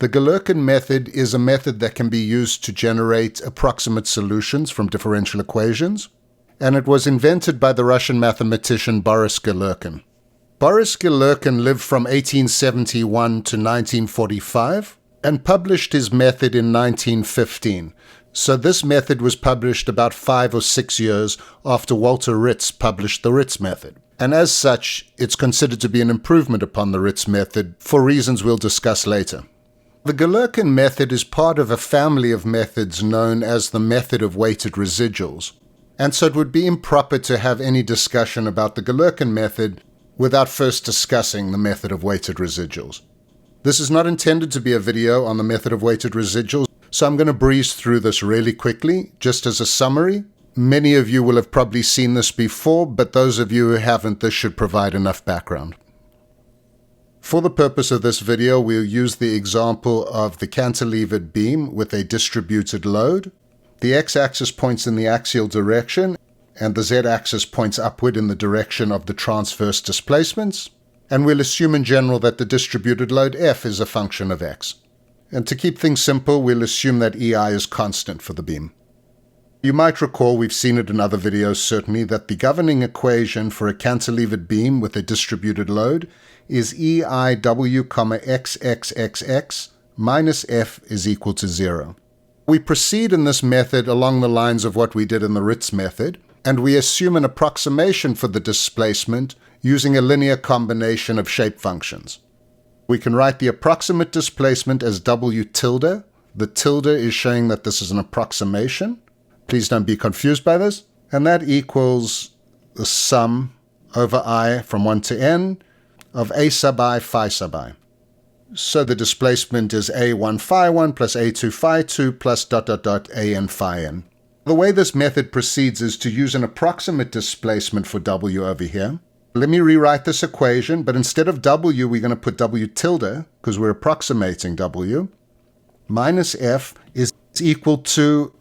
The Galerkin method is a method that can be used to generate approximate solutions from differential equations, and it was invented by the Russian mathematician Boris Galerkin. Boris Galerkin lived from 1871 to 1945 and published his method in 1915. So this method was published about 5 or 6 years after Walter Ritz published the Ritz Method. And as such, it's considered to be an improvement upon the Ritz Method for reasons we'll discuss later. The Galerkin method is part of a family of methods known as the method of weighted residuals. And so it would be improper to have any discussion about the Galerkin method without first discussing the method of weighted residuals. This is not intended to be a video on the method of weighted residuals, so I'm going to breeze through this really quickly, just as a summary. Many of you will have probably seen this before, but those of you who haven't, this should provide enough background. For the purpose of this video, we'll use the example of the cantilevered beam with a distributed load. The x-axis points in the axial direction, and the z-axis points upward in the direction of the transverse displacements. And we'll assume in general that the distributed load F is a function of x. And to keep things simple, we'll assume that EI is constant for the beam. You might recall, we've seen it in other videos certainly, that the governing equation for a cantilevered beam with a distributed load is EIW, XXXX minus F is equal to 0. We proceed in this method along the lines of what we did in the Ritz method, and we assume an approximation for the displacement using a linear combination of shape functions. We can write the approximate displacement as W tilde. The tilde is showing that this is an approximation. Please don't be confused by this. And that equals the sum over I from 1 to n of A sub I phi sub I. So the displacement is A1 phi 1 plus A2 phi 2 plus ... AN phi n. The way this method proceeds is to use an approximate displacement for W over here. Let me rewrite this equation, but instead of W, we're going to put W tilde, because we're approximating W, minus F is equal to,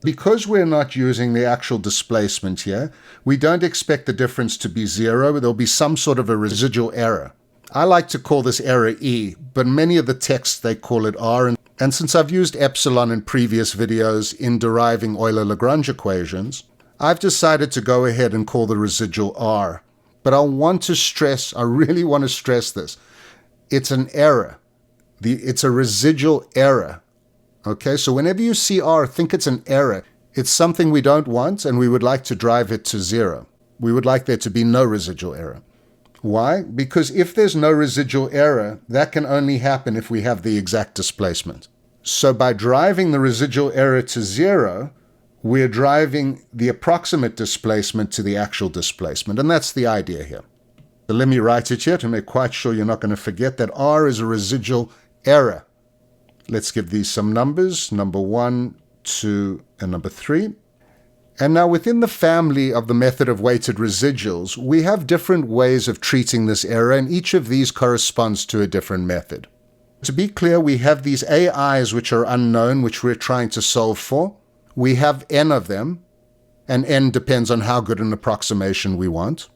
because we're not using the actual displacement here, we don't expect the difference to be 0. There'll be some sort of a residual error. I like to call this error E, but many of the texts, they call it R. And since I've used epsilon in previous videos in deriving Euler-Lagrange equations, I've decided to go ahead and call the residual R. But I really want to stress this. It's an error. It's a residual error. Okay, so whenever you see R, think it's an error. It's something we don't want, and we would like to drive it to 0. We would like there to be no residual error. Why? Because if there's no residual error, that can only happen if we have the exact displacement. So by driving the residual error to 0, we're driving the approximate displacement to the actual displacement, and that's the idea here. So let me write it here to make quite sure you're not going to forget that R is a residual error. Let's give these some numbers, number 1, 2, and number 3. And now within the family of the method of weighted residuals, we have different ways of treating this error, and each of these corresponds to a different method. To be clear, we have these AIs which are unknown, which we're trying to solve for. We have n of them, and n depends on how good an approximation we want.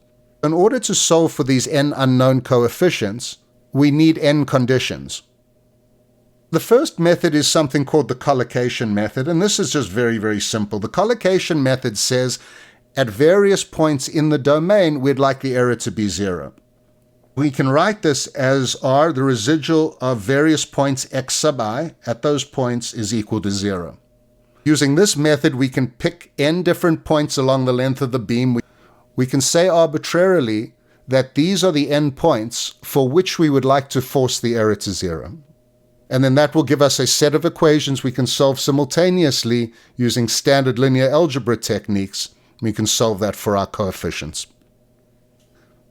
In order to solve for these n unknown coefficients, we need n conditions. The first method is something called the collocation method, and this is just very, very simple. The collocation method says at various points in the domain, we'd like the error to be 0. We can write this as R, the residual of various points x sub I, at those points is equal to 0. Using this method, we can pick n different points along the length of the beam. We can say arbitrarily that these are the n points for which we would like to force the error to 0. And then that will give us a set of equations we can solve simultaneously using standard linear algebra techniques. We can solve that for our coefficients.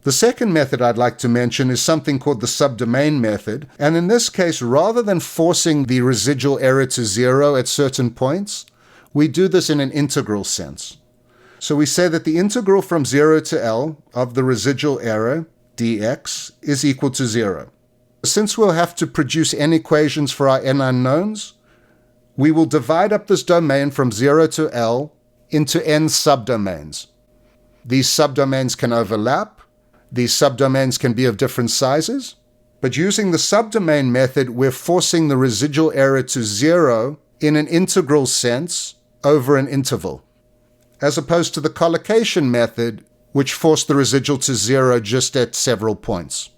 The second method I'd like to mention is something called the subdomain method. And in this case, rather than forcing the residual error to 0 at certain points, we do this in an integral sense. So we say that the integral from 0 to L of the residual error, dx, is equal to 0. Since we'll have to produce n equations for our n unknowns, we will divide up this domain from 0 to L into n subdomains. These subdomains can overlap. These subdomains can be of different sizes. But using the subdomain method, we're forcing the residual error to 0 in an integral sense over an interval, as opposed to the collocation method, which forced the residual to 0 just at several points.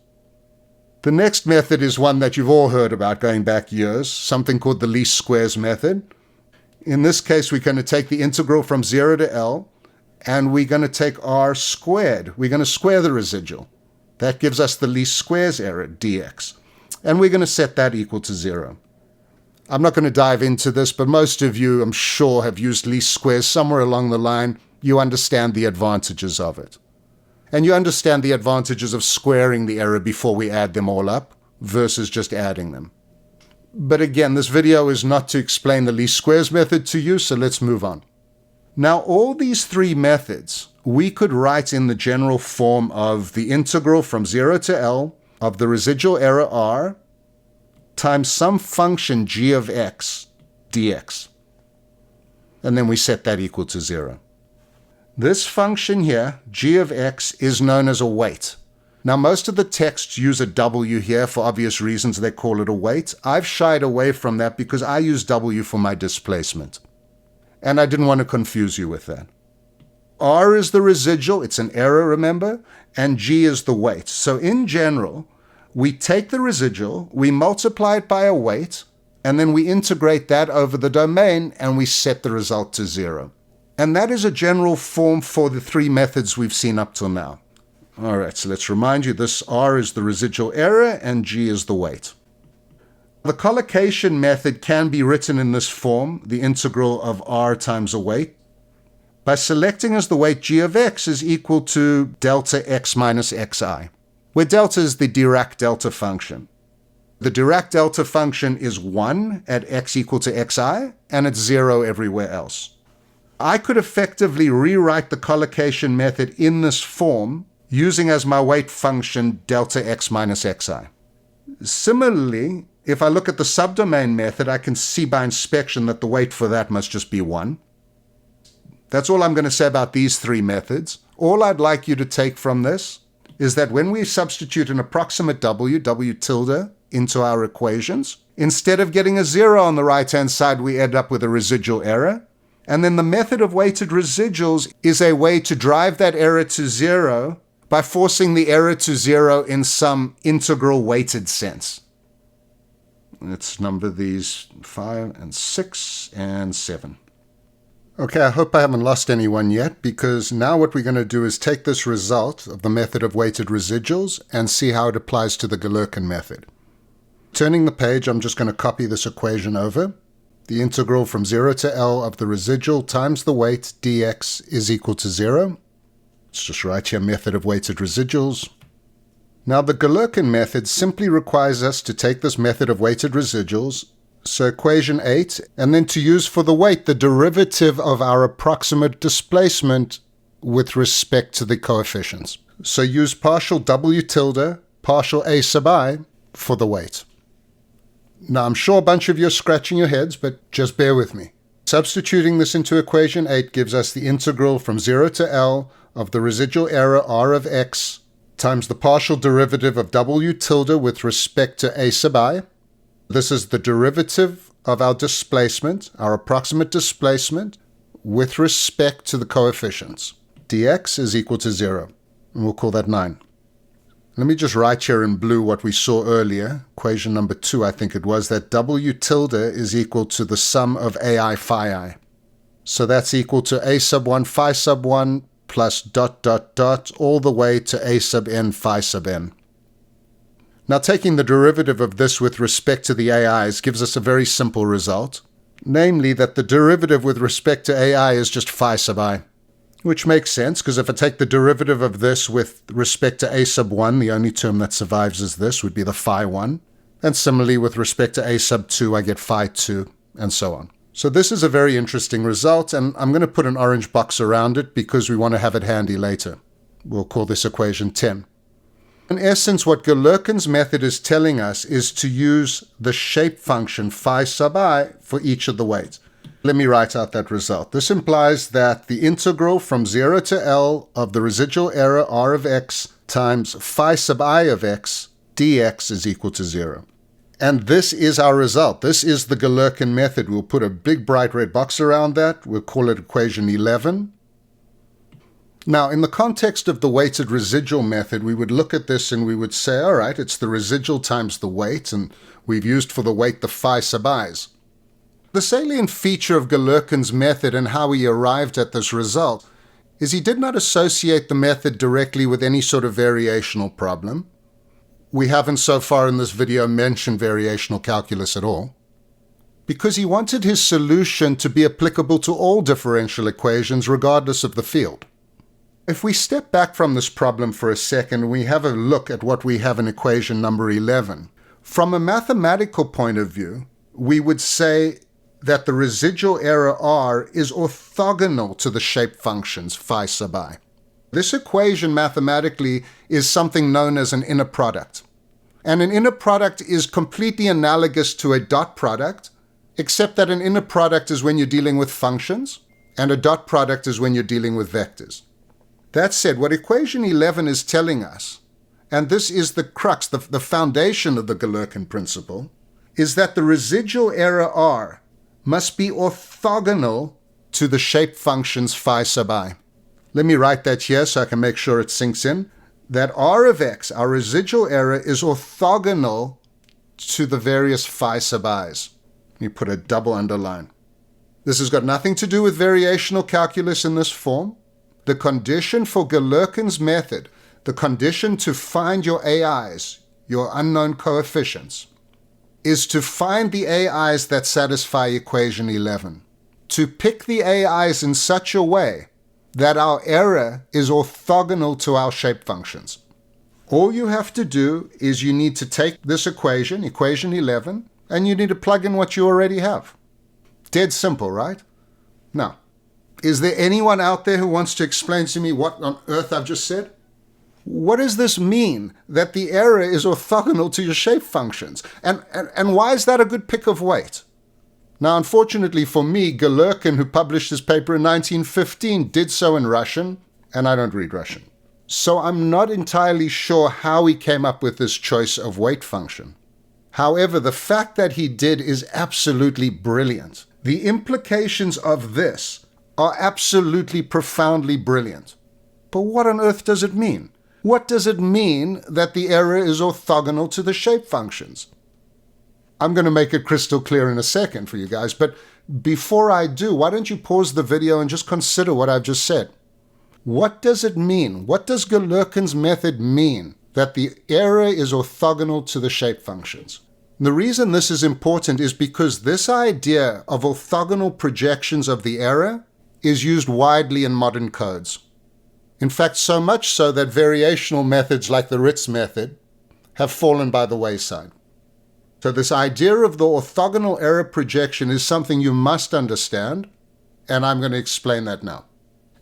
The next method is one that you've all heard about going back years, something called the least squares method. In this case, we're going to take the integral from 0 to L, and we're going to take r squared. We're going to square the residual. That gives us the least squares error, dx. And we're going to set that equal to 0. I'm not going to dive into this, but most of you, I'm sure, have used least squares somewhere along the line. You understand the advantages of it. And you understand the advantages of squaring the error before we add them all up versus just adding them. But again, this video is not to explain the least squares method to you, so let's move on. Now, all these three methods, we could write in the general form of the integral from 0 to L of the residual error r times some function g of x dx. And then we set that equal to 0. This function here, g of x, is known as a weight. Now, most of the texts use a w here for obvious reasons. They call it a weight. I've shied away from that because I use w for my displacement. And I didn't want to confuse you with that. R is the residual. It's an error, remember? And g is the weight. So in general, we take the residual, we multiply it by a weight, and then we integrate that over the domain, and we set the result to 0. And that is a general form for the three methods we've seen up till now. All right, so let's remind you, this r is the residual error, and g is the weight. The collocation method can be written in this form, the integral of r times a weight, by selecting as the weight g of x is equal to delta x minus xi, where delta is the Dirac delta function. The Dirac delta function is 1 at x equal to xi, and it's 0 everywhere else. I could effectively rewrite the collocation method in this form using as my weight function delta x minus xi. Similarly, if I look at the subdomain method, I can see by inspection that the weight for that must just be 1. That's all I'm going to say about these three methods. All I'd like you to take from this is that when we substitute an approximate w tilde, into our equations, instead of getting a 0 on the right-hand side, we end up with a residual error. And then the method of weighted residuals is a way to drive that error to 0 by forcing the error to 0 in some integral weighted sense. Let's number these 5 and 6 and 7. Okay, I hope I haven't lost anyone yet, because now what we're going to do is take this result of the method of weighted residuals and see how it applies to the Galerkin method. Turning the page, I'm just going to copy this equation over. The integral from 0 to L of the residual times the weight dx is equal to 0. Let's just write here method of weighted residuals. Now the Galerkin method simply requires us to take this method of weighted residuals, so equation 8, and then to use for the weight the derivative of our approximate displacement with respect to the coefficients. So use partial w tilde, partial a sub I for the weight. Now I'm sure a bunch of you are scratching your heads, but just bear with me. Substituting this into equation 8 gives us the integral from 0 to L of the residual error r of x times the partial derivative of w tilde with respect to a sub I. This is the derivative of our displacement, our approximate displacement, with respect to the coefficients. dx is equal to 0, and we'll call that 9. Let me just write here in blue what we saw earlier, equation number 2, I think it was, that w tilde is equal to the sum of ai phi I. So that's equal to a sub 1 phi sub 1 plus dot dot dot all the way to a sub n phi sub n. Now taking the derivative of this with respect to the ai's gives us a very simple result, namely that the derivative with respect to ai is just phi sub I. Which makes sense, because if I take the derivative of this with respect to a sub 1, the only term that survives is this, would be the phi 1. And similarly, with respect to a sub 2, I get phi 2, and so on. So this is a very interesting result, and I'm going to put an orange box around it because we want to have it handy later. We'll call this equation 10. In essence, what Galerkin's method is telling us is to use the shape function phi sub I for each of the weights. Let me write out that result. This implies that the integral from 0 to L of the residual error r of x times phi sub I of x dx is equal to 0. And this is our result. This is the Galerkin method. We'll put a big bright red box around that. We'll call it equation 11. Now, in the context of the weighted residual method, we would look at this and we would say, all right, it's the residual times the weight, and we've used for the weight the phi sub i's. The salient feature of Galerkin's method and how he arrived at this result is he did not associate the method directly with any sort of variational problem. We haven't so far in this video mentioned variational calculus at all, because he wanted his solution to be applicable to all differential equations regardless of the field. If we step back from this problem for a second and we have a look at what we have in equation number 11, from a mathematical point of view, we would say that the residual error r is orthogonal to the shape functions phi sub I. This equation mathematically is something known as an inner product. And an inner product is completely analogous to a dot product, except that an inner product is when you're dealing with functions, and a dot product is when you're dealing with vectors. That said, what equation 11 is telling us, and this is the crux, the foundation of the Galerkin principle, is that the residual error r must be orthogonal to the shape functions phi sub I. Let me write that here so I can make sure it sinks in. That r of x, our residual error, is orthogonal to the various phi sub i's. Let me put a double underline. This has got nothing to do with variational calculus in this form. The condition for Galerkin's method, the condition to find your AIs, your unknown coefficients, is to find the AIs that satisfy equation 11. To pick the AIs in such a way that our error is orthogonal to our shape functions. All you have to do is you need to take this equation, equation 11, and you need to plug in what you already have. Dead simple, right? Now, is there anyone out there who wants to explain to me what on earth I've just said? What does this mean, that the error is orthogonal to your shape functions? And why is that a good pick of weight? Now, unfortunately for me, Galerkin, who published his paper in 1915, did so in Russian, and I don't read Russian. So I'm not entirely sure how he came up with this choice of weight function. However, the fact that he did is absolutely brilliant. The implications of this are absolutely profoundly brilliant. But what on earth does it mean? What does it mean that the error is orthogonal to the shape functions? I'm going to make it crystal clear in a second for you guys, but before I do, why don't you pause the video and just consider what I've just said? What does it mean? What does Galerkin's method mean that the error is orthogonal to the shape functions? The reason this is important is because this idea of orthogonal projections of the error is used widely in modern codes. In fact, so much so that variational methods like the Ritz method have fallen by the wayside. So this idea of the orthogonal error projection is something you must understand, and I'm going to explain that now.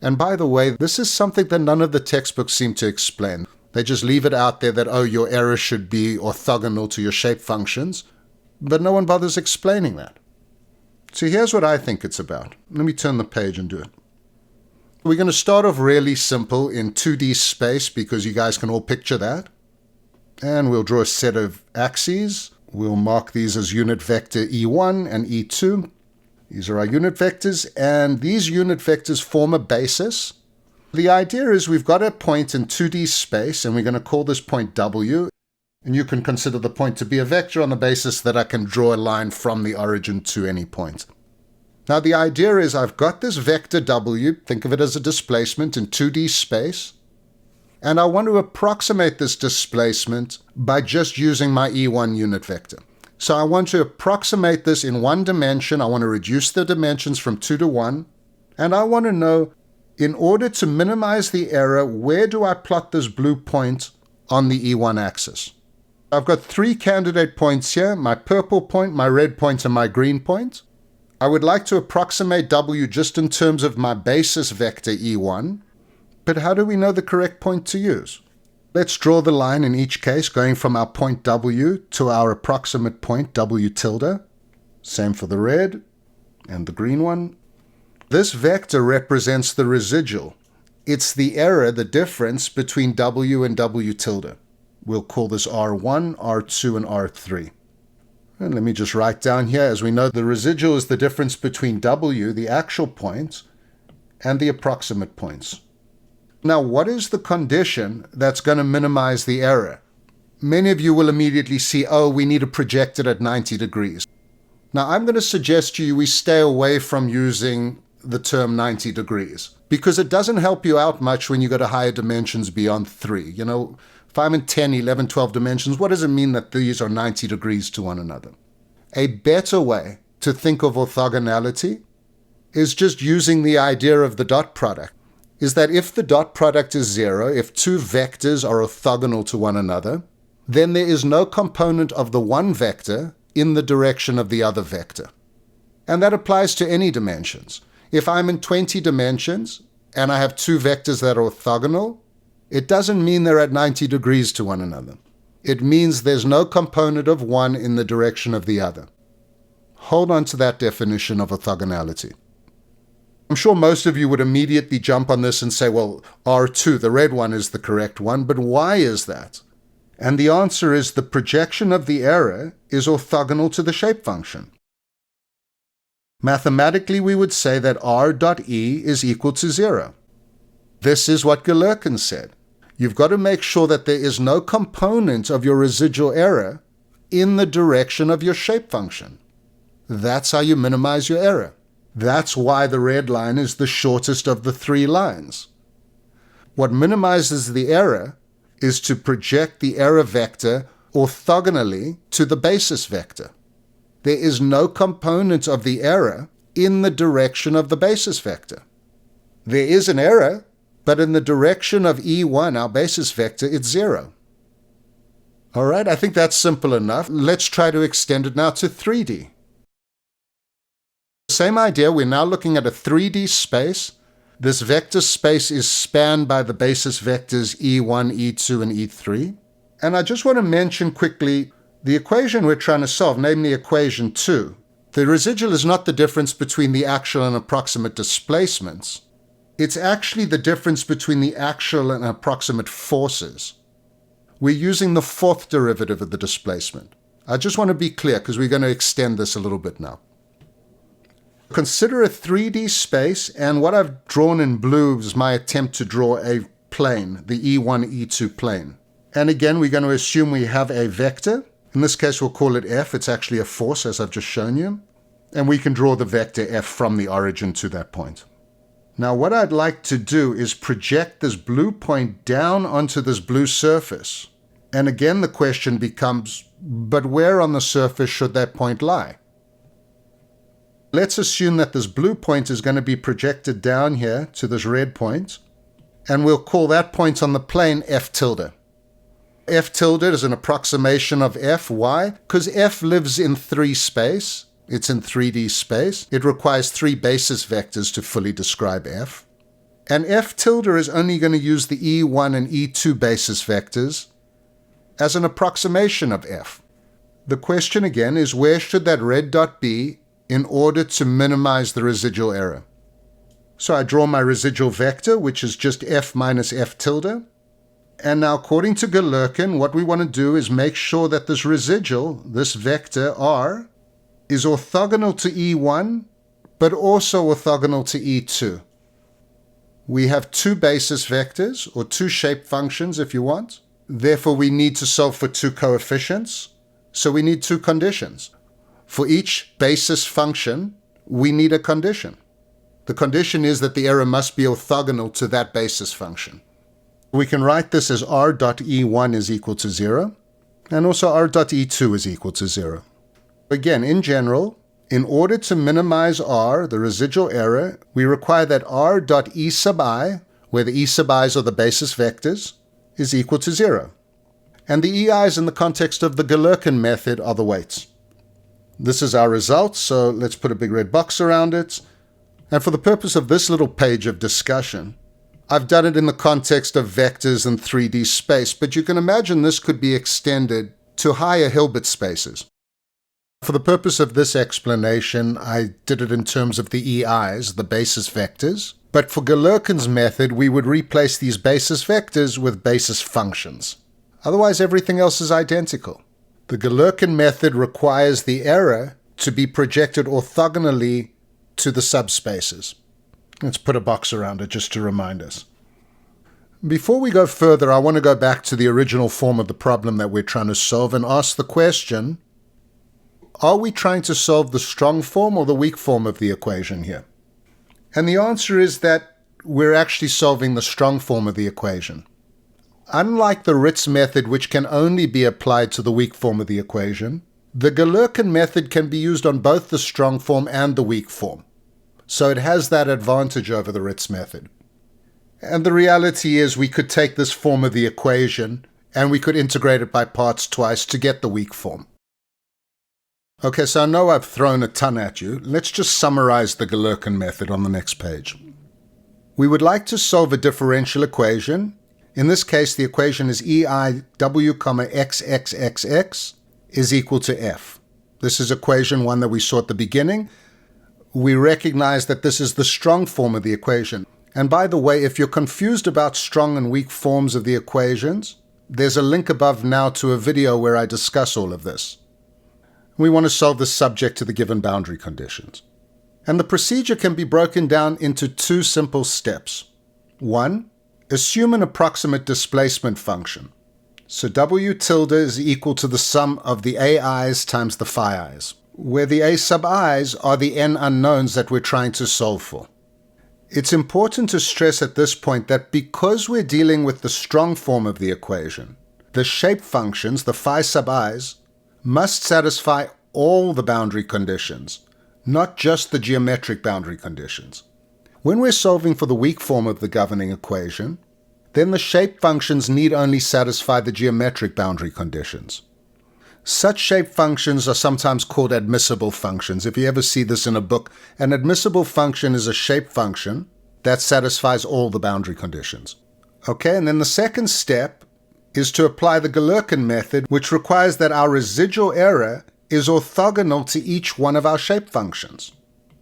And by the way, this is something that none of the textbooks seem to explain. They just leave it out there that, oh, your error should be orthogonal to your shape functions, but no one bothers explaining that. So here's what I think it's about. Let me turn the page and do it. We're going to start off really simple in 2D space because you guys can all picture that. And we'll draw a set of axes. We'll mark these as unit vector E1 and E2. These are our unit vectors, and these unit vectors form a basis. The idea is we've got a point in 2D space, and we're going to call this point W. And you can consider the point to be a vector on the basis that I can draw a line from the origin to any point. Now the idea is I've got this vector W, think of it as a displacement in 2D space, and I want to approximate this displacement by just using my E1 unit vector. So I want to approximate this in one dimension. I want to reduce the dimensions from 2 to 1, and I want to know, in order to minimize the error, where do I plot this blue point on the E1 axis? I've got 3 candidate points here, my purple point, my red point, and my green point. I would like to approximate W just in terms of my basis vector E1, but how do we know the correct point to use? Let's draw the line in each case, going from our point W to our approximate point W tilde. Same for the red and the green one. This vector represents the residual. It's the error, the difference between W and W tilde. We'll call this R1, R2, and R3. And let me just write down here, as we know, the residual is the difference between W, the actual point, and the approximate points. Now, what is the condition that's going to minimize the error? Many of you will immediately see, oh, we need to project it at 90 degrees. Now, I'm going to suggest to you we stay away from using the term 90 degrees because it doesn't help you out much when you go to higher dimensions beyond 3. You know, if I'm in 10, 11, 12 dimensions, what does it mean that these are 90 degrees to one another? A better way to think of orthogonality is just using the idea of the dot product. Is that if the dot product is 0, if two vectors are orthogonal to one another, then there is no component of the one vector in the direction of the other vector. And that applies to any dimensions. If I'm in 20 dimensions and I have two vectors that are orthogonal, it doesn't mean they're at 90 degrees to one another. It means there's no component of one in the direction of the other. Hold on to that definition of orthogonality. I'm sure most of you would immediately jump on this and say, well, R2, the red one, is the correct one, but why is that? And the answer is the projection of the error is orthogonal to the shape function. Mathematically, we would say that R dot E is equal to 0. This is what Galerkin said. You've got to make sure that there is no component of your residual error in the direction of your shape function. That's how you minimize your error. That's why the red line is the shortest of the three lines. What minimizes the error is to project the error vector orthogonally to the basis vector. There is no component of the error in the direction of the basis vector. There is an error, but in the direction of E1, our basis vector, it's 0. All right, I think that's simple enough. Let's try to extend it now to 3D. Same idea, we're now looking at a 3D space. This vector space is spanned by the basis vectors E1, E2, and E3. And I just want to mention quickly the equation we're trying to solve, namely equation 2. The residual is not the difference between the actual and approximate displacements. It's actually the difference between the actual and approximate forces. We're using the fourth derivative of the displacement. I just want to be clear because we're going to extend this a little bit now. Consider a 3D space, and what I've drawn in blue is my attempt to draw a plane, the E1, E2 plane. And again, we're going to assume we have a vector. In this case, we'll call it F. It's actually a force, as I've just shown you. And we can draw the vector F from the origin to that point. Now, what I'd like to do is project this blue point down onto this blue surface. And again, the question becomes, but where on the surface should that point lie? Let's assume that this blue point is going to be projected down here to this red point, and we'll call that point on the plane F tilde. F tilde is an approximation of F. Why? Because F lives in 3 space. It's in 3D space. It requires 3 basis vectors to fully describe F. And F tilde is only going to use the E1 and E2 basis vectors as an approximation of F. The question again is, where should that red dot be in order to minimize the residual error? So I draw my residual vector, which is just F minus F tilde. And now, according to Galerkin, what we want to do is make sure that this residual, this vector R, is orthogonal to E1, but also orthogonal to E2. We have 2 basis vectors, or 2 shape functions if you want. Therefore, we need to solve for 2 coefficients. So we need 2 conditions. For each basis function, we need a condition. The condition is that the error must be orthogonal to that basis function. We can write this as R dot E1 is equal to 0, and also R dot E2 is equal to 0. Again, in general, in order to minimize R, the residual error, we require that R dot E sub I, where the E sub i's are the basis vectors, is equal to 0. And the EI's in the context of the Galerkin method are the weights. This is our result, so let's put a big red box around it. And for the purpose of this little page of discussion, I've done it in the context of vectors and 3D space, but you can imagine this could be extended to higher Hilbert spaces. For the purpose of this explanation, I did it in terms of the EI's, the basis vectors. But for Galerkin's method, we would replace these basis vectors with basis functions. Otherwise, everything else is identical. The Galerkin method requires the error to be projected orthogonally to the subspaces. Let's put a box around it just to remind us. Before we go further, I want to go back to the original form of the problem that we're trying to solve and ask the question, are we trying to solve the strong form or the weak form of the equation here? And the answer is that we're actually solving the strong form of the equation. Unlike the Ritz method, which can only be applied to the weak form of the equation, the Galerkin method can be used on both the strong form and the weak form. So it has that advantage over the Ritz method. And the reality is we could take this form of the equation and we could integrate it by parts twice to get the weak form. Okay, so I know I've thrown a ton at you. Let's just summarize the Galerkin method on the next page. We would like to solve a differential equation. In this case, the equation is EIW, XXXX is equal to F. This is equation 1 that we saw at the beginning. We recognize that this is the strong form of the equation. And by the way, if you're confused about strong and weak forms of the equations, there's a link above now to a video where I discuss all of this. We want to solve this subject to the given boundary conditions. And the procedure can be broken down into 2 simple steps. 1, assume an approximate displacement function. So W tilde is equal to the sum of the AI's times the phi i's, where the A sub i's are the n unknowns that we're trying to solve for. It's important to stress at this point that because we're dealing with the strong form of the equation, the shape functions, the phi sub i's, must satisfy all the boundary conditions, not just the geometric boundary conditions. When we're solving for the weak form of the governing equation, then the shape functions need only satisfy the geometric boundary conditions. Such shape functions are sometimes called admissible functions. If you ever see this in a book, an admissible function is a shape function that satisfies all the boundary conditions. Okay, and then the second step is to apply the Galerkin method, which requires that our residual error is orthogonal to each one of our shape functions.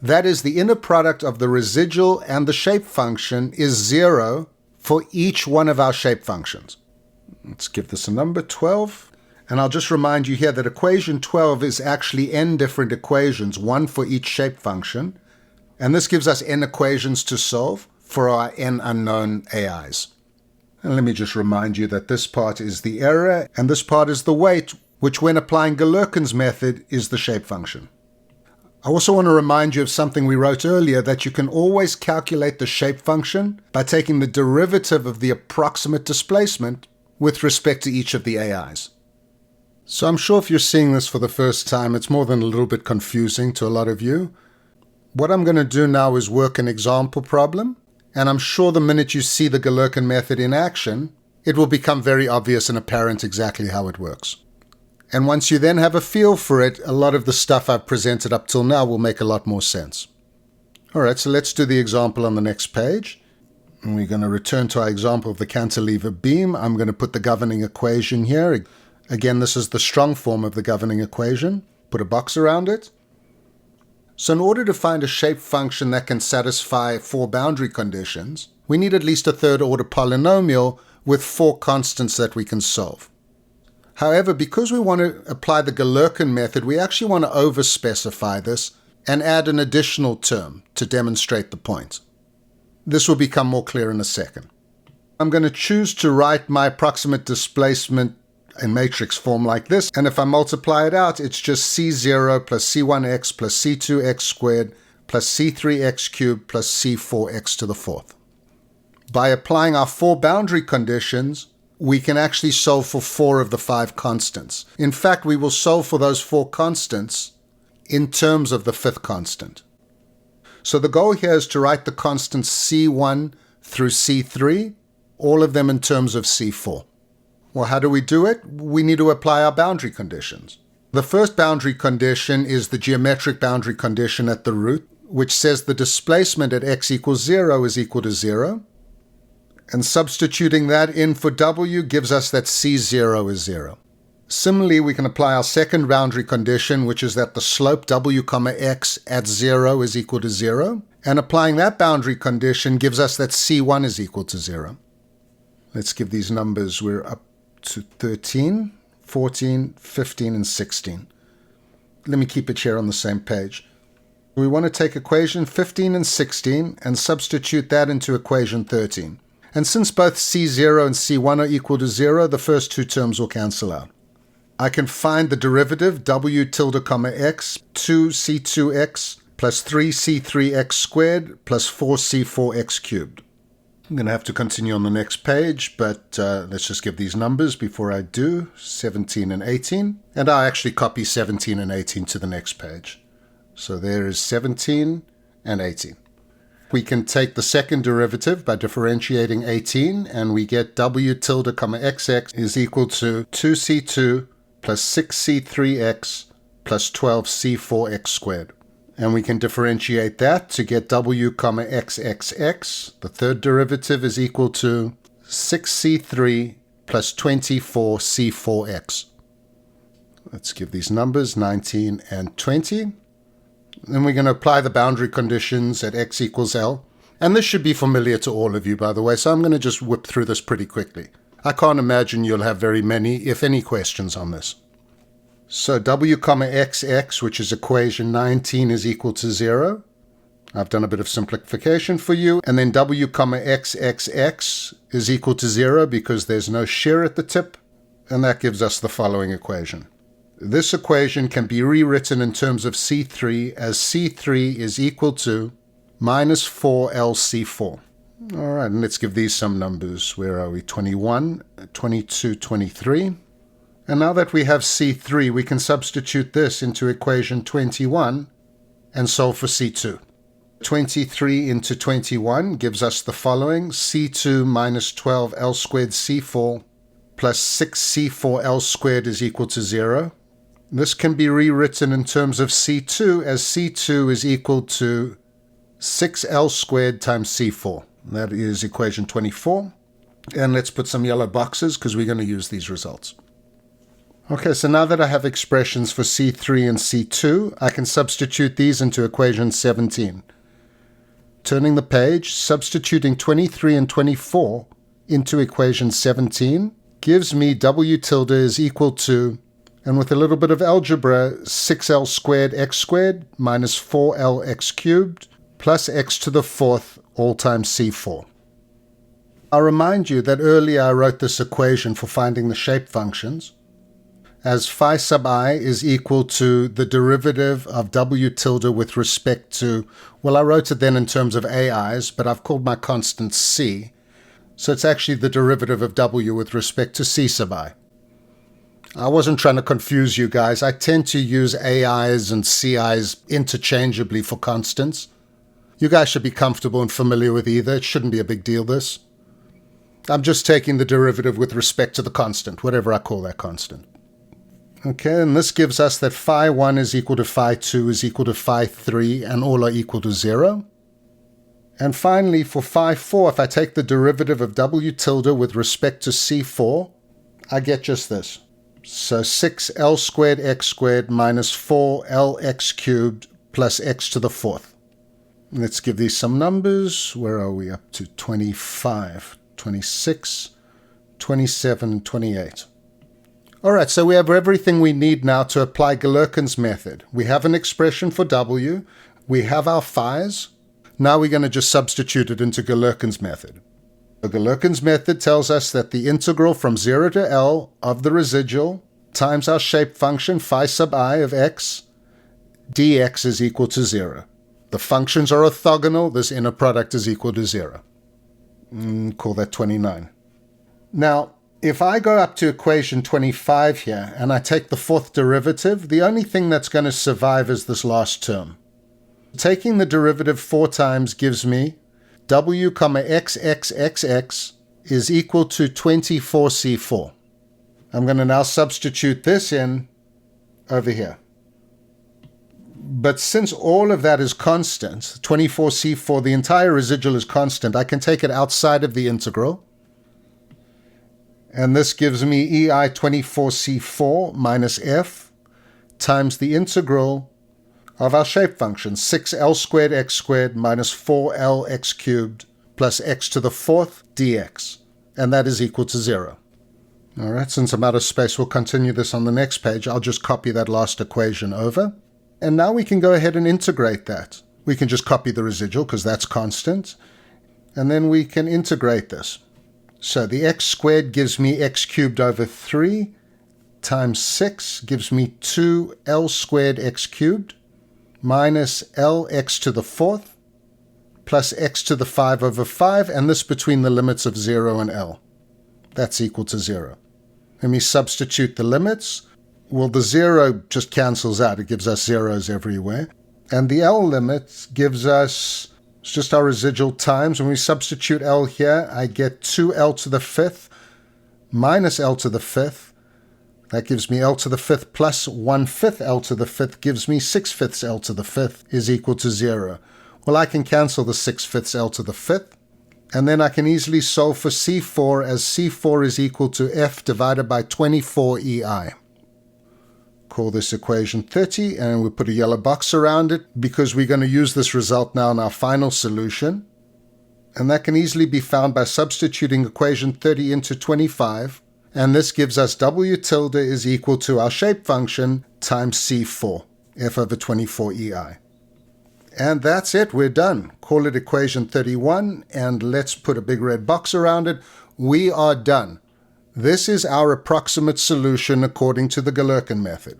That is, the inner product of the residual and the shape function is 0 for each one of our shape functions. Let's give this a number, 12. And I'll just remind you here that equation 12 is actually n different equations, 1 for each shape function. And this gives us n equations to solve for our n unknown AIs. And let me just remind you that this part is the error, and this part is the weight, which when applying Galerkin's method is the shape function. I also want to remind you of something we wrote earlier, that you can always calculate the shape function by taking the derivative of the approximate displacement with respect to each of the AIs. So I'm sure if you're seeing this for the first time, it's more than a little bit confusing to a lot of you. What I'm going to do now is work an example problem, and I'm sure the minute you see the Galerkin method in action, it will become very obvious and apparent exactly how it works. And once you then have a feel for it, a lot of the stuff I've presented up till now will make a lot more sense. All right, so let's do the example on the next page. And we're going to return to our example of the cantilever beam. I'm going to put the governing equation here. Again, this is the strong form of the governing equation. Put a box around it. So in order to find a shape function that can satisfy 4 boundary conditions, we need at least a third-order polynomial with 4 constants that we can solve. However, because we want to apply the Galerkin method, we actually want to over-specify this and add an additional term to demonstrate the point. This will become more clear in a second. I'm going to choose to write my approximate displacement in matrix form like this, and if I multiply it out, it's just C0 plus C1x plus C2x squared plus C3x cubed plus C4x to the 4th. By applying our 4 boundary conditions, we can actually solve for 4 of the 5 constants. In fact, we will solve for those 4 constants in terms of the 5th constant. So the goal here is to write the constants C1 through C3, all of them in terms of C4. Well, how do we do it? We need to apply our boundary conditions. The first boundary condition is the geometric boundary condition at the root, which says the displacement at x equals 0 is equal to 0. And substituting that in for w gives us that C0 is 0. Similarly, we can apply our second boundary condition, which is that the slope w, x at 0 is equal to 0. And applying that boundary condition gives us that C1 is equal to 0. Let's give these numbers. We're up to 13, 14, 15, and 16. Let me keep it here on the same page. We want to take equation 15 and 16 and substitute that into equation 13. And since both C0 and C1 are equal to 0, the first two terms will cancel out. I can find the derivative w tilde comma x, 2c2x plus 3c3x squared plus 4c4x cubed. I'm going to have to continue on the next page, but let's just give these numbers before I do, 17 and 18. And I'll actually copy 17 and 18 to the next page. So there is 17 and 18. We can take the second derivative by differentiating 18, and we get w tilde comma xx is equal to 2c2 plus 6c3x plus 12c4x squared. And we can differentiate that to get w comma xxx. The third derivative is equal to 6c3 plus 24c4x. Let's give these numbers 19 and 20. Then we're going to apply the boundary conditions at x equals L. And this should be familiar to all of you, by the way, so I'm going to just whip through this pretty quickly. I can't imagine you'll have very many, if any, questions on this. So w comma xx, which is equation 19, is equal to 0. I've done a bit of simplification for you. And then w comma xxx is equal to 0 because there's no shear at the tip. And that gives us the following equation. This equation can be rewritten in terms of C3 as C3 is equal to minus 4LC4. All right, and let's give these some numbers. Where are we? 21, 22, 23. And now that we have C3, we can substitute this into equation 21 and solve for C2. 23 into 21 gives us the following. C2 minus 12L squared C4 plus 6C4L squared is equal to 0. This can be rewritten in terms of C2 as C2 is equal to 6L squared times C4. That is equation 24. And let's put some yellow boxes because we're going to use these results. Okay, so now that I have expressions for C3 and C2, I can substitute these into equation 17. Turning the page, substituting 23 and 24 into equation 17 gives me w tilde is equal to, and with a little bit of algebra, 6L squared x squared minus 4L x cubed plus x to the fourth all times C4. I'll remind you that earlier I wrote this equation for finding the shape functions as phi sub I is equal to the derivative of w tilde with respect to, well, I wrote it then in terms of AIs, but I've called my constant C. So it's actually the derivative of w with respect to C sub I. I wasn't trying to confuse you guys. I tend to use AIs and CIs interchangeably for constants. You guys should be comfortable and familiar with either. It shouldn't be a big deal, this. I'm just taking the derivative with respect to the constant, whatever I call that constant. Okay, and this gives us that phi 1 is equal to phi 2 is equal to phi 3, and all are equal to 0. And finally, for phi 4, if I take the derivative of w tilde with respect to C4, I get just this. So 6L squared x squared minus 4LX cubed plus x to the fourth. Let's give these some numbers. Where are we up to? 25, 26, 27, 28. All right, so we have everything we need now to apply Galerkin's method. We have an expression for w. We have our phi's. Now we're going to just substitute it into Galerkin's method. The Galerkin's method tells us that the integral from 0 to L of the residual times our shape function phi sub I of x dx is equal to 0. The functions are orthogonal. This inner product is equal to 0. Call that 29. Now, if I go up to equation 25 here and I take the fourth derivative, the only thing that's going to survive is this last term. Taking the derivative 4 times gives me w comma xxxx is equal to 24c4. I'm going to now substitute this in over here. But since all of that is constant, 24c4, the entire residual is constant, I can take it outside of the integral. And this gives me EI 24c4 minus f times the integral of our shape function, 6L squared x squared minus 4L x cubed plus x to the fourth dx. And that is equal to 0. All right, since I'm out of space, we'll continue this on the next page. I'll just copy that last equation over. And now we can go ahead and integrate that. We can just copy the residual because that's constant. And then we can integrate this. So the x squared gives me x cubed over 3 times 6 gives me 2l squared x cubed minus lx to the 4th plus x to the 5 over 5, and this between the limits of 0 and l. That's equal to 0. Let me substitute the limits. Well, the 0 just cancels out. It gives us zeros everywhere. And the L limit gives us, it's just our residual times. When we substitute L here, I get 2L to the 5th minus L to the 5th. That gives me L to the 5th plus 1/5 L to the 5th gives me 6/5 L to the 5th is equal to 0. Well, I can cancel the 6/5 L to the 5th. And then I can easily solve for C4 as C4 is equal to F divided by 24 EI. Call this equation 30, and we'll put a yellow box around it because we're going to use this result now in our final solution. And that can easily be found by substituting equation 30 into 25. And this gives us W tilde is equal to our shape function times C4, F over 24 EI. And that's it, we're done. Call it equation 31, and let's put a big red box around it. We are done. This is our approximate solution according to the Galerkin method.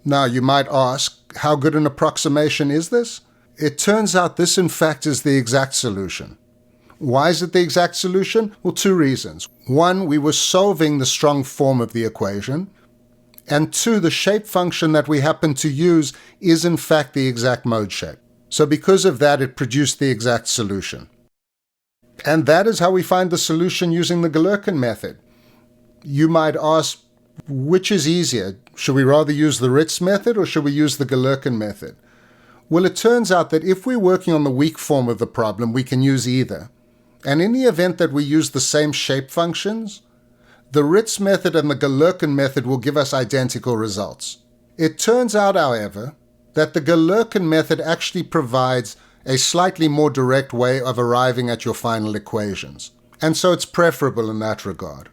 Now, you might ask, how good an approximation is this? It turns out this, in fact, is the exact solution. Why is it the exact solution? Well, two reasons. One, we were solving the strong form of the equation. And two, the shape function that we happen to use is, in fact, the exact mode shape. So because of that, it produced the exact solution. And that is how we find the solution using the Galerkin method. You might ask, which is easier? Should we rather use the Ritz method or should we use the Galerkin method? Well, it turns out that if we're working on the weak form of the problem, we can use either. And in the event that we use the same shape functions, the Ritz method and the Galerkin method will give us identical results. It turns out, however, that the Galerkin method actually provides a slightly more direct way of arriving at your final equations. And so it's preferable in that regard.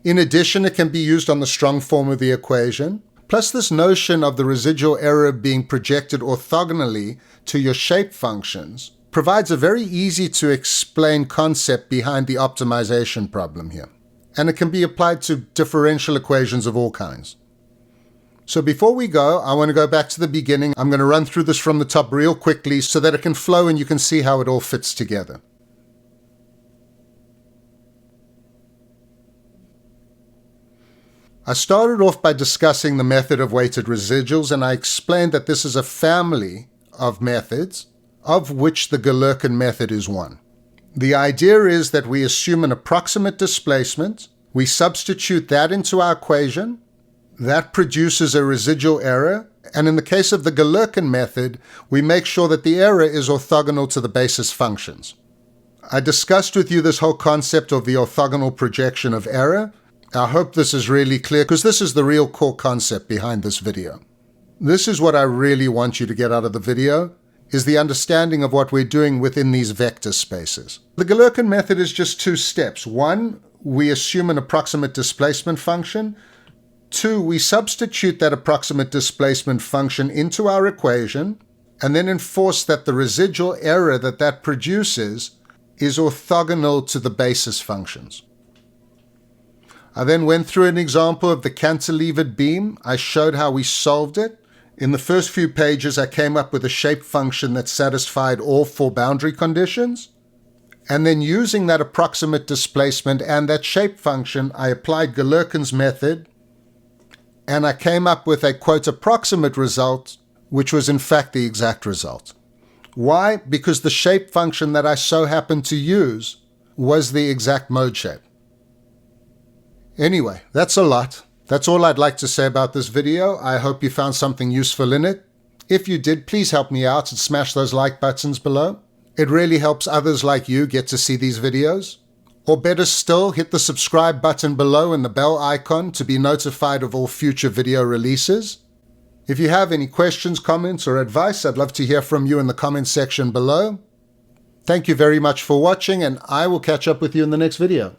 In addition, it can be used on the strong form of the equation, plus this notion of the residual error being projected orthogonally to your shape functions provides a very easy to explain concept behind the optimization problem here. And it can be applied to differential equations of all kinds. So before we go, I want to go back to the beginning. I'm going to run through this from the top real quickly so that it can flow and you can see how it all fits together. I started off by discussing the method of weighted residuals, and I explained that this is a family of methods, of which the Galerkin method is one. The idea is that we assume an approximate displacement, we substitute that into our equation, that produces a residual error, and in the case of the Galerkin method, we make sure that the error is orthogonal to the basis functions. I discussed with you this whole concept of the orthogonal projection of error. I hope this is really clear because this is the real core concept behind this video. This is what I really want you to get out of the video, is the understanding of what we're doing within these vector spaces. The Galerkin method is just two steps. One, we assume an approximate displacement function. Two, we substitute that approximate displacement function into our equation and then enforce that the residual error that produces is orthogonal to the basis functions. I then went through an example of the cantilevered beam. I showed how we solved it. In the first few pages, I came up with a shape function that satisfied all four boundary conditions. And then using that approximate displacement and that shape function, I applied Galerkin's method, and I came up with a, quote, approximate result, which was in fact the exact result. Why? Because the shape function that I so happened to use was the exact mode shape. Anyway, that's a lot. That's all I'd like to say about this video. I hope you found something useful in it. If you did, please help me out and smash those like buttons below. It really helps others like you get to see these videos. Or better still, hit the subscribe button below and the bell icon to be notified of all future video releases. If you have any questions, comments, or advice, I'd love to hear from you in the comment section below. Thank you very much for watching, and I will catch up with you in the next video.